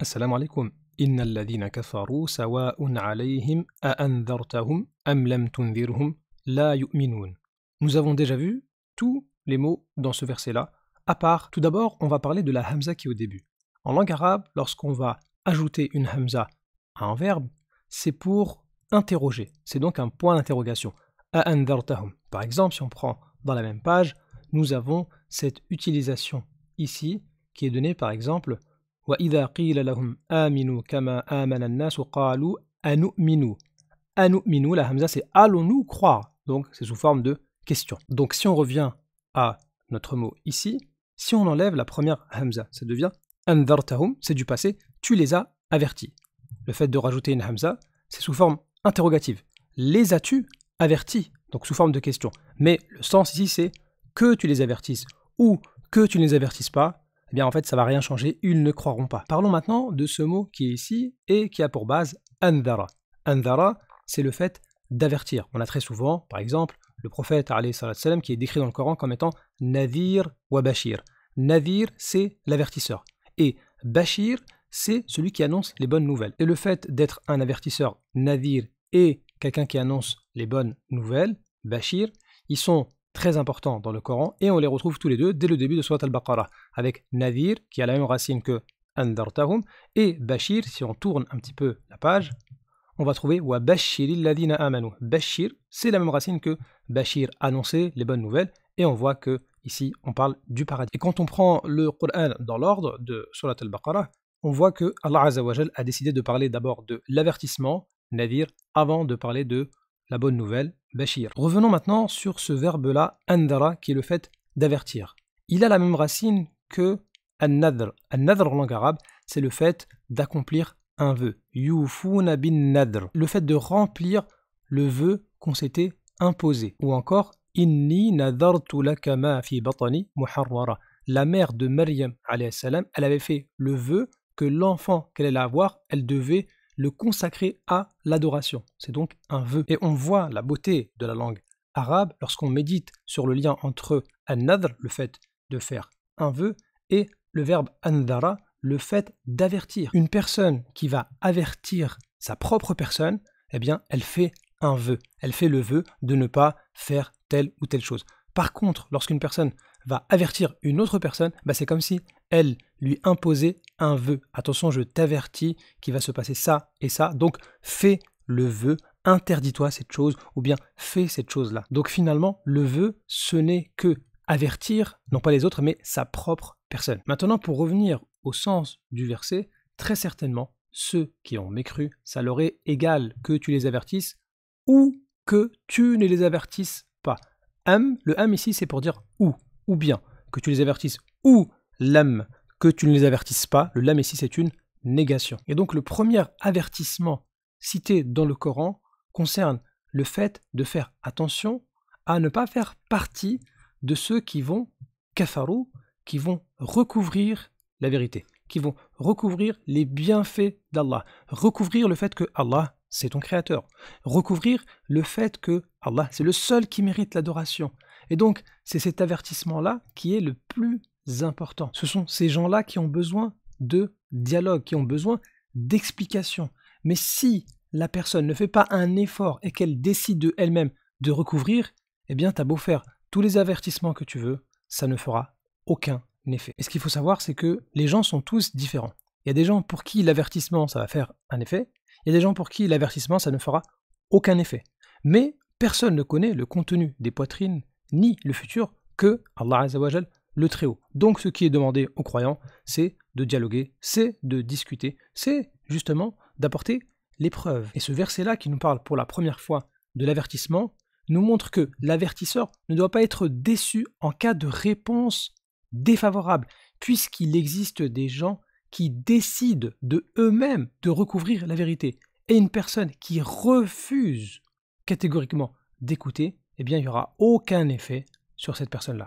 Assalamu alaikum. Innal ladhina kafaru sawa'un alayhim a anzartahum am lam tunzirhum la yu'minun. Nous avons déjà vu tous les mots dans ce verset-là, à part, tout d'abord, on va parler de la hamza qui est au début. En langue arabe, lorsqu'on va ajouter une hamza à un verbe, c'est pour interroger, c'est donc un point d'interrogation. A anzartahum. Par exemple, si on prend dans la même page, nous avons cette utilisation ici qui est donnée par exemple وَإِذَا قِيلَ لَهُمْ آمِنُوا كَمَا آمَنَ النَّاسُ قَالُوا أَنُؤْمِنُوا. أَنُؤْمِنُوا, la hamza c'est allons-nous croire, donc c'est sous forme de question. Donc si on revient à notre mot ici, si on enlève la première hamza, ça devient أَنذَرْتَهُمْ, c'est du passé, tu les as avertis. Le fait de rajouter une hamza, c'est sous forme interrogative. Les as-tu avertis? Donc sous forme de question. Mais le sens ici c'est que tu les avertisses ou que tu ne les avertisses pas, eh bien en fait ça va rien changer, ils ne croiront pas. Parlons maintenant de ce mot qui est ici et qui a pour base andara. Andara, c'est le fait d'avertir. On a très souvent, par exemple, le prophète alayhi salam qui est décrit dans le Coran comme étant Nadir wa Bashir. Nadir, c'est l'avertisseur. Et Bashir, c'est celui qui annonce les bonnes nouvelles. Et le fait d'être un avertisseur Nadir et quelqu'un qui annonce les bonnes nouvelles, Bashir, ils sont très importants dans le Coran et on les retrouve tous les deux dès le début de Surat al-Baqarah avec Nadir qui a la même racine que Andartahum et Bashir. Si on tourne un petit peu la page, on va trouver Wa Bashiril ladina amanu. Bashir, c'est la même racine que Bashir, annoncer les bonnes nouvelles, et on voit que ici on parle du paradis. Et quand on prend le Coran dans l'ordre de Surat al-Baqarah, on voit que Allah Azza wa Jal a décidé de parler d'abord de l'avertissement, Nadir, avant de parler de la bonne nouvelle, Bashir. Revenons maintenant sur ce verbe-là, andara, qui est le fait d'avertir. Il a la même racine que an-nadr. An-nadr en langue arabe, c'est le fait d'accomplir un vœu. Yufuna bin nadr. Le fait de remplir le vœu qu'on s'était imposé. Ou encore, inni nadartu laka ma fi batani muharrara. La mère de Maryam, alayhi salam, elle avait fait le vœu que l'enfant qu'elle allait avoir, elle devait le consacrer à l'adoration. C'est donc un vœu. Et on voit la beauté de la langue arabe lorsqu'on médite sur le lien entre an-nadr, le fait de faire un vœu, et le verbe andara, le fait d'avertir. Une personne qui va avertir sa propre personne, eh bien, elle fait un vœu. Elle fait le vœu de ne pas faire telle ou telle chose. Par contre, lorsqu'une personne va avertir une autre personne, bah c'est comme si elle lui imposait un vœu. Attention, je t'avertis qu'il va se passer ça et ça, donc fais le vœu, interdis-toi cette chose, ou bien fais cette chose-là. Donc finalement, le vœu, ce n'est que avertir, non pas les autres, mais sa propre personne. Maintenant, pour revenir au sens du verset, très certainement, ceux qui ont mécru, ça leur est égal que tu les avertisses ou que tu ne les avertisses pas. Le am ici, c'est pour dire ou bien, que tu les avertisses, ou lam, que tu ne les avertisses pas. Le lam ici, c'est une négation. Et donc, le premier avertissement cité dans le Coran concerne le fait de faire attention à ne pas faire partie de ceux qui vont kafaru, qui vont recouvrir la vérité, qui vont recouvrir les bienfaits d'Allah, recouvrir le fait que Allah, c'est ton créateur, recouvrir le fait que Allah, c'est le seul qui mérite l'adoration. Et donc, c'est cet avertissement-là qui est le plus important. Ce sont ces gens-là qui ont besoin de dialogue, qui ont besoin d'explication. Mais si la personne ne fait pas un effort et qu'elle décide de elle-même de recouvrir, eh bien, t'as beau faire tous les avertissements que tu veux, ça ne fera aucun effet. Et ce qu'il faut savoir, c'est que les gens sont tous différents. Il y a des gens pour qui l'avertissement, ça va faire un effet. Il y a des gens pour qui l'avertissement, ça ne fera aucun effet. Mais personne ne connaît le contenu des poitrines ni le futur que Allah Azza wa Jal, le Très-Haut. Donc ce qui est demandé aux croyants, c'est de dialoguer, c'est de discuter, c'est justement d'apporter les preuves. Et ce verset-là qui nous parle pour la première fois de l'avertissement, nous montre que l'avertisseur ne doit pas être déçu en cas de réponse défavorable, puisqu'il existe des gens qui décident de eux-mêmes de recouvrir la vérité. Et une personne qui refuse catégoriquement d'écouter, eh bien il n'y aura aucun effet sur cette personne-là.